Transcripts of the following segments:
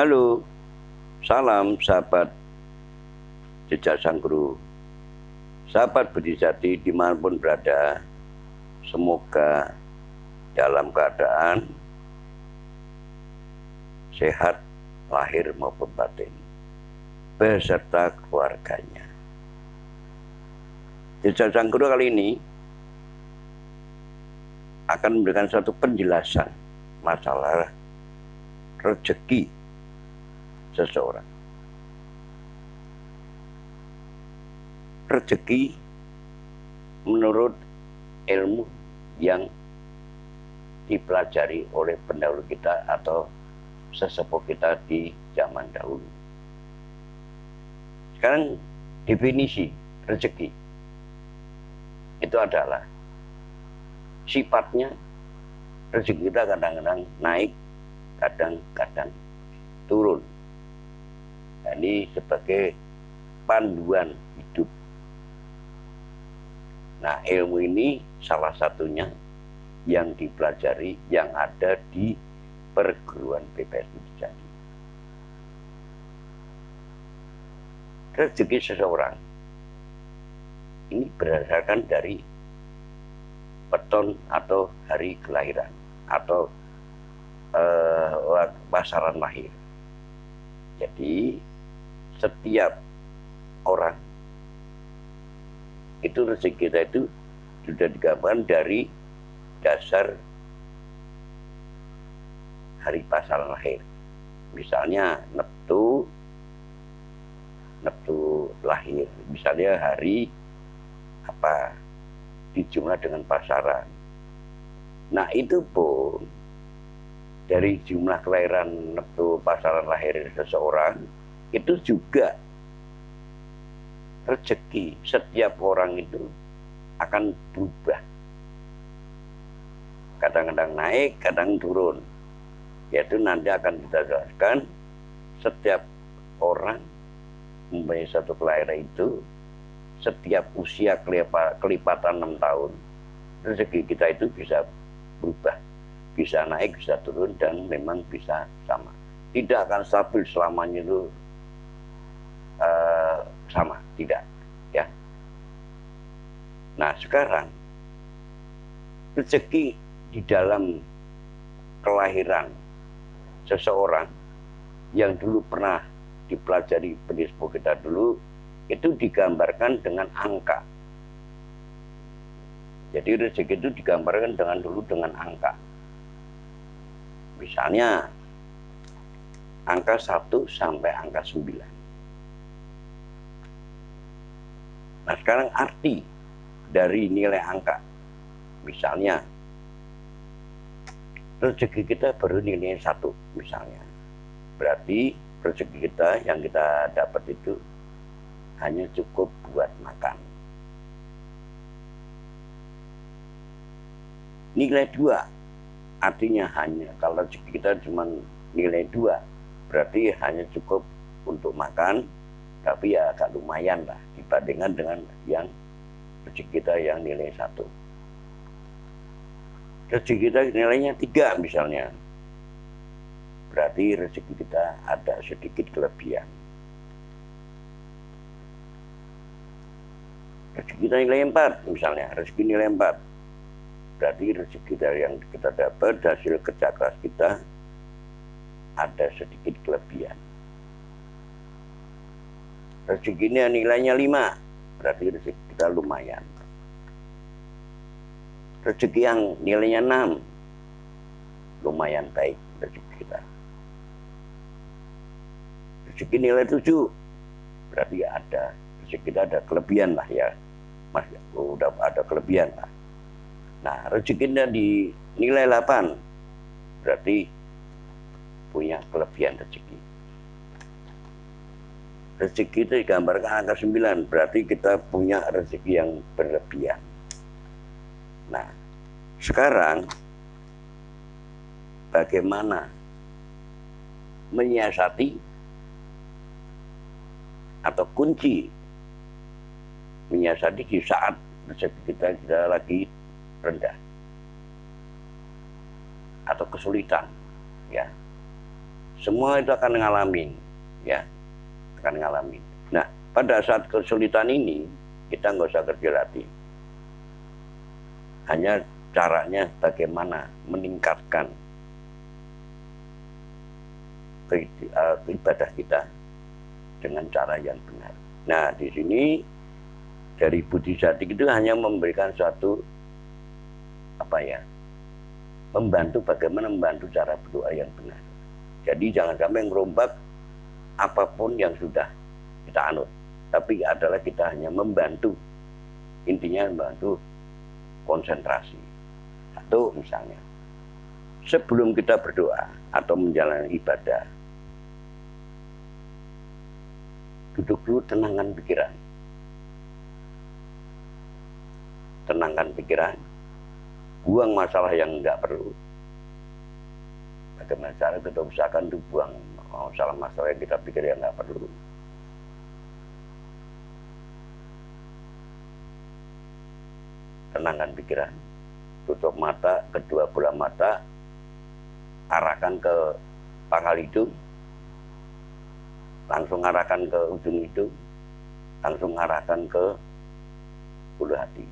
Halo, salam sahabat jejak sang guru. Sahabat Budi Jati dimanapun berada, semoga dalam keadaan sehat lahir maupun batin, beserta keluarganya. Jejak sang guru kali ini akan memberikan suatu penjelasan masalah rezeki seseorang. Rezeki menurut ilmu yang dipelajari oleh pendahulu kita atau sesepuh kita di zaman dahulu. Sekarang definisi rezeki itu adalah sifatnya rezeki kita kadang-kadang naik, kadang-kadang turun. Ini sebagai panduan hidup. Nah, ilmu ini salah satunya yang dipelajari yang ada di perguruan BPS Budi Jati. Rezeki seseorang ini berdasarkan dari peton atau hari kelahiran atau pasaran lahir. Jadi setiap orang itu rezeki kita itu sudah digambarkan dari dasar hari pasaran lahir. Misalnya Neptu lahir, misalnya hari apa dijumlah dengan pasaran. Nah, itu pun dari jumlah kelahiran Neptu pasaran lahir seseorang itu juga rezeki setiap orang itu akan berubah. Kadang-kadang naik, kadang turun. Yaitu nanti akan kita jelaskan setiap orang mempunyai satu kelahiran itu setiap usia kelipatan 6 tahun rezeki kita itu bisa berubah. Bisa naik, bisa turun, dan memang bisa sama. Tidak akan stabil selamanya itu sama, tidak. Ya. Nah, sekarang rezeki di dalam kelahiran seseorang yang dulu pernah dipelajari pendispo kita dulu, itu digambarkan dengan angka. Jadi rezeki itu digambarkan dengan angka. Misalnya angka 1 sampai angka 9. Nah, sekarang arti dari nilai angka. Misalnya rezeki kita baru nilai 1 misalnya. Berarti rezeki kita yang kita dapat itu hanya cukup buat makan. Nilai 2 artinya hanya kalau rezeki kita cuma nilai 2 berarti hanya cukup untuk makan, tapi ya agak lumayan lah dibandingkan dengan yang rezeki kita yang nilai 1. Rezeki kita nilainya 3 misalnya, berarti rezeki kita ada sedikit kelebihan. Rezeki kita nilai 4 misalnya, rezeki nilai 4 berarti rezeki dari yang kita dapat hasil kerja keras kita ada sedikit kelebihan. Rezekinya nilainya 5 berarti rezeki kita lumayan. Rezeki yang nilainya 6 lumayan baik rezeki kita. Rezeki nilai 7 berarti ada rezeki kita ada kelebihan lah ya. Mas, udah ada kelebihan lah. Nah, rezekinya di nilai 8 berarti punya kelebihan rezeki. Rezeki itu digambarkan angka 9 berarti kita punya rezeki yang berlebihan. Nah, sekarang bagaimana menyiasati atau kunci menyiasati di saat rezeki kita lagi rendah atau kesulitan, ya. Semua itu akan ngalamin, ya, akan ngalamin. Nah, pada saat kesulitan ini kita nggak usah kecil hati. Hanya caranya bagaimana meningkatkan ibadah kita dengan cara yang benar. Nah, di sini dari Budi Sadik itu hanya memberikan suatu membantu bagaimana membantu cara berdoa yang benar. Jadi jangan sampai merombak apapun yang sudah kita anut, tapi adalah kita hanya membantu, intinya membantu konsentrasi. Atau misalnya sebelum kita berdoa atau menjalani ibadah, duduk dulu, tenangkan pikiran. Tenangkan pikiran, buang masalah yang enggak perlu. Bagaimana cara kita usahakan itu buang masalah yang kita pikir yang enggak perlu. Tenangkan pikiran, tutup mata, kedua bola mata, arahkan ke pangkal hidung, langsung arahkan ke ujung hidung, langsung arahkan ke bulu hati.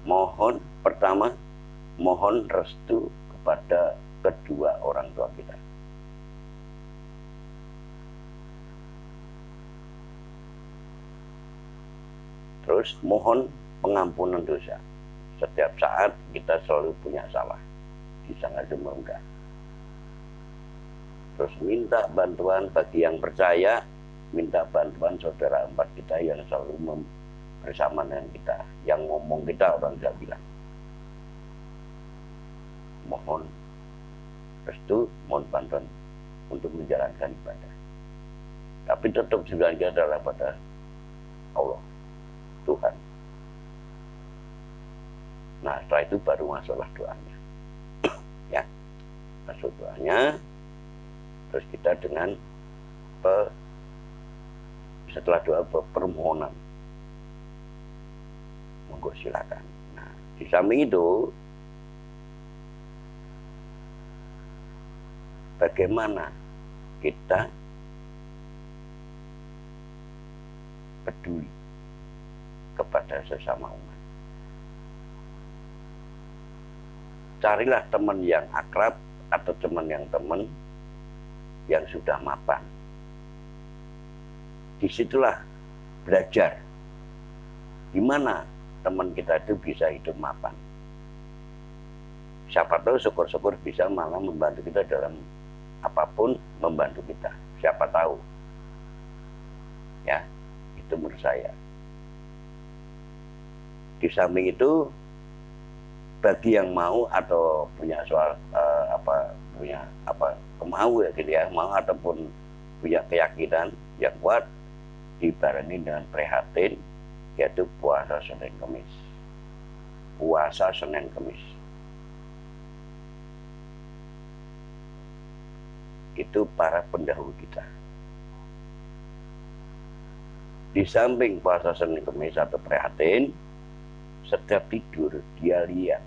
Mohon pertama, mohon restu kepada kedua orang tua kita. Terus mohon pengampunan dosa. Setiap saat kita selalu punya salah, disangka cuma enggak. Terus minta bantuan bagi yang percaya, minta bantuan saudara empat kita yang selalu bersama dengan kita, yang ngomong kita orang tidak bilang. Mohon restu, mohon bantuan untuk menjalankan ibadah. Tapi tetap sebenarnya adalah pada Allah, Tuhan. Nah, setelah itu baru masuklah doanya. Ya, masuk doanya. Terus kita dengan setelah doa permohonan, monggo silakan. Nah, di samping itu, bagaimana kita peduli kepada sesama umat. Carilah teman yang akrab atau teman yang sudah mapan. Disitulah belajar gimana teman kita itu bisa hidup mapan. Siapa tahu syukur-syukur bisa malah membantu kita dalam apapun, membantu kita. Siapa tahu. Ya, itu menurut saya. Di samping itu, bagi yang mau atau punya kemau ya gitu ya, mau ataupun punya keyakinan yang kuat, dibarengi dengan prihatin, yaitu puasa Senin Kemis. Puasa Senin Kemis. Itu para pendahulu kita. Di samping puasa Senin Kemis atau prihatin, setiap tidur dia lihat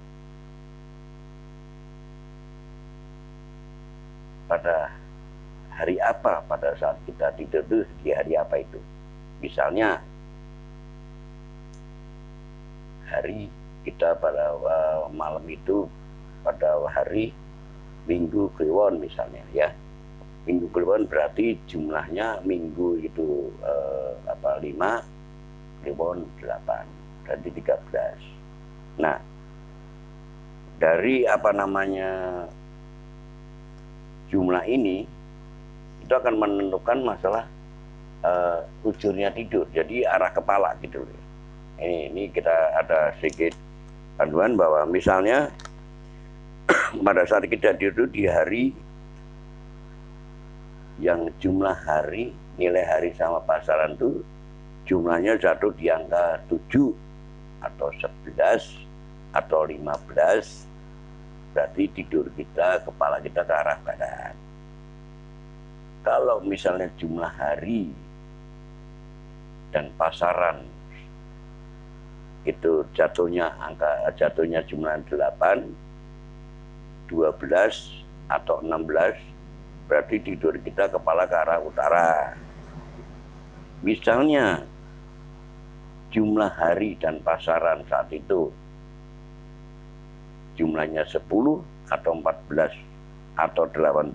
pada hari apa, pada saat kita tidur itu di hari apa itu. Misalnya hari kita pada malam itu pada hari Minggu Kliwon misalnya ya. Minggu Kliwon berarti jumlahnya minggu itu 5, Kliwon 8, berarti 13. Nah, dari jumlah ini itu akan menentukan masalah ujurnya tidur, jadi arah kepala gitu. Ini kita ada sedikit panduan bahwa misalnya pada saat kita tidur di hari yang jumlah hari, nilai hari sama pasaran itu jumlahnya jatuh di angka 7 atau 11 atau 15, berarti tidur kita, kepala kita ke arah barat. Kalau misalnya jumlah hari dan pasaran itu jatuhnya jumlah 8, 12 atau 16, berarti tidur kita kepala ke arah utara. Misalnya jumlah hari dan pasaran saat itu jumlahnya 10 atau 14 atau 18,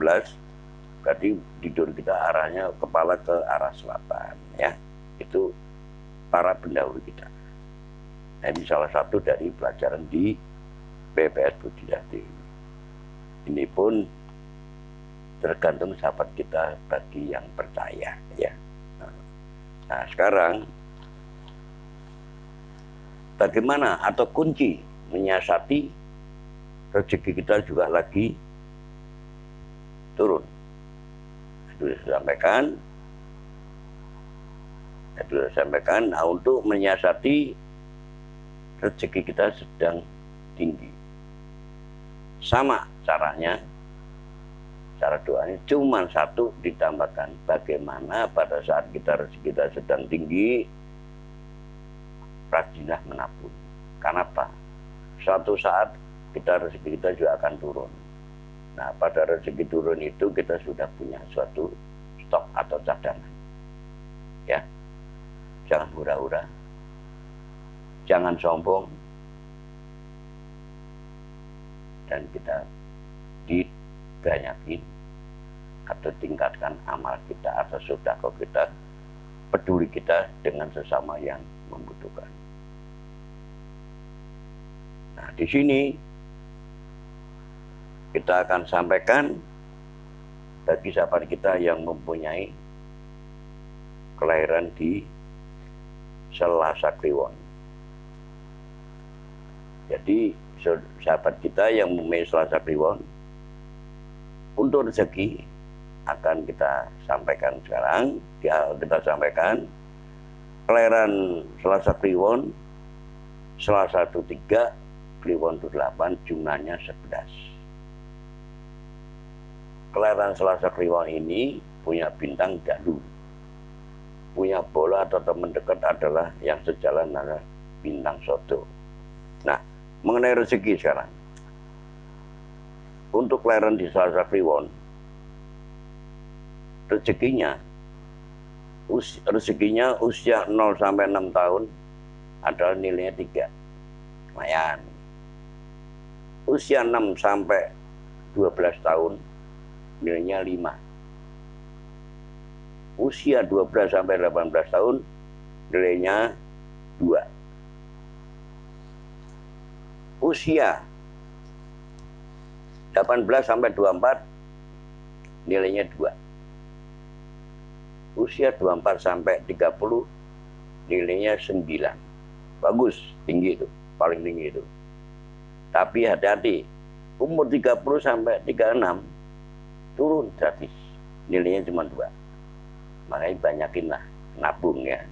berarti tidur kita arahnya kepala ke arah selatan, ya. Itu para pendahulu kita. Nah, ini salah satu dari pelajaran di PPS Budidarti. Ini pun tergantung sahabat kita bagi yang percaya, ya. Nah, sekarang bagaimana atau kunci menyiasati rezeki kita juga lagi turun. Itu sudah sampaikan. Nah, untuk menyiasati rezeki kita sedang tinggi. Sama caranya, cara doanya cuma satu, ditambahkan bagaimana pada saat rezeki kita sedang tinggi, rajinlah menabung. Kenapa? Suatu saat rezeki kita juga akan turun. Nah, pada rezeki turun itu kita sudah punya suatu stok atau cadangan. Ya, jangan hura-hura, jangan sombong, dan kita dibanyakin atau tingkatkan amal kita atau sedekah kita, peduli kita dengan sesama yang membutuhkan. Nah, di sini kita akan sampaikan bagi sahabat kita yang mempunyai kelahiran di Selasa Kliwon. Jadi sahabat kita yang mempunyai Selasa Kliwon, untuk rezeki akan kita sampaikan sekarang. Kita sampaikan kelahiran Selasa Kliwon, Selasa 13, Kliwon 8, jumlahnya 11. Kelahiran Selasa Kliwon ini punya bintang Dalu, punya bola atau teman dekat adalah yang sejalan adalah bintang Soto. Nah, mengenai rezeki sekarang, untuk kelahiran di Selasa Kliwon, rezekinya usia 0 sampai 6 tahun adalah nilainya 3. Lumayan. Usia 6 sampai 12 tahun nilainya 5. Usia 12 sampai 18 tahun nilainya 2. Usia 18 sampai 24 nilainya 2. Usia 24 sampai 30 nilainya 9. Bagus, tinggi itu, paling tinggi itu. Tapi hati-hati, umur 30 sampai 36 turun gratis, nilainya cuma 2. Makanya banyakinlah nabung, ya.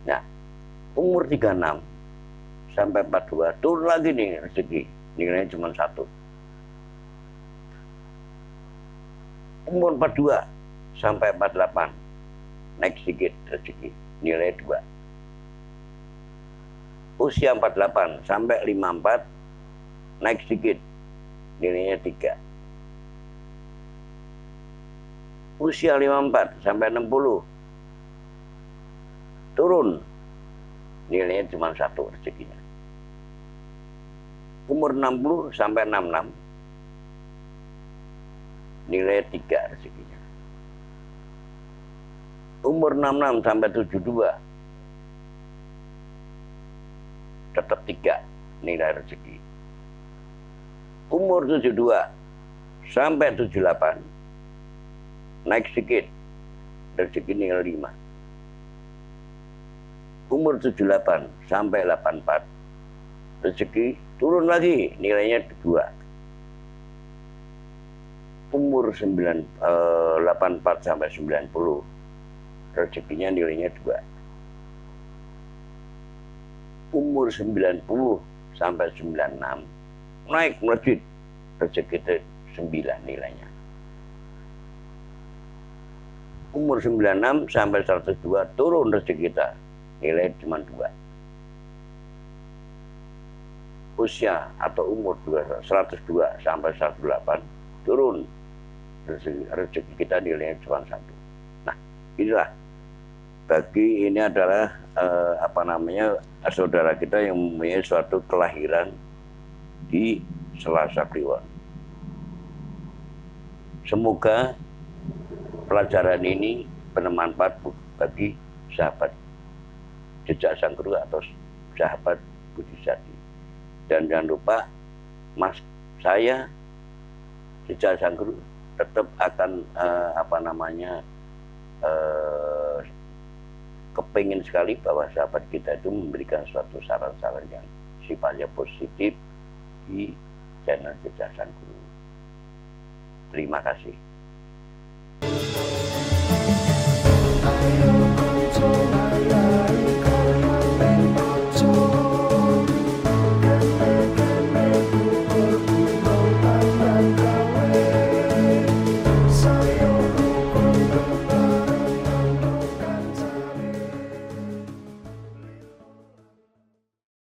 Nah, umur 36 sampai 42 turun lagi nih rezeki, nilainya cuma 1. Umur 42 sampai 48 naik sedikit rezeki, nilai 2. Usia 48 sampai 54 naik sedikit, nilainya 3. Usia 54 sampai 60 turun, nilainya cuma 1 rezekinya. Umur 60 sampai 66 nilai 3 rezekinya. Umur 66 sampai 72 tetap 3 nilai rezeki. Umur 72 sampai 78 naik sedikit, rezeki nilai 5. Umur 78 sampai 84 rezeki turun lagi, nilainya 2. Umur 84 sampai 90 rezekinya nilainya 2. Umur 90 sampai 96 naik melejit, rezeki itu 9 nilainya. Umur 96 sampai 102 turun rezeki kita, nilai cuma 2. usia atau umur 102 sampai 108 turun, rezeki kita nilainya cuma 1. Nah, inilah bagi ini adalah apa namanya, saudara kita yang mempunyai suatu kelahiran di Selasa Kliwon. Semoga pelajaran ini bermanfaat bagi sahabat Jejak Sang Guru atau sahabat Budi Sati. Dan jangan lupa, Mas, saya Jejak Sang Guru tetap akan apa namanya, kepingin sekali bahwa sahabat kita itu memberikan suatu saran-saran yang sifatnya positif di channel Jejak Sang Guru. Terima kasih.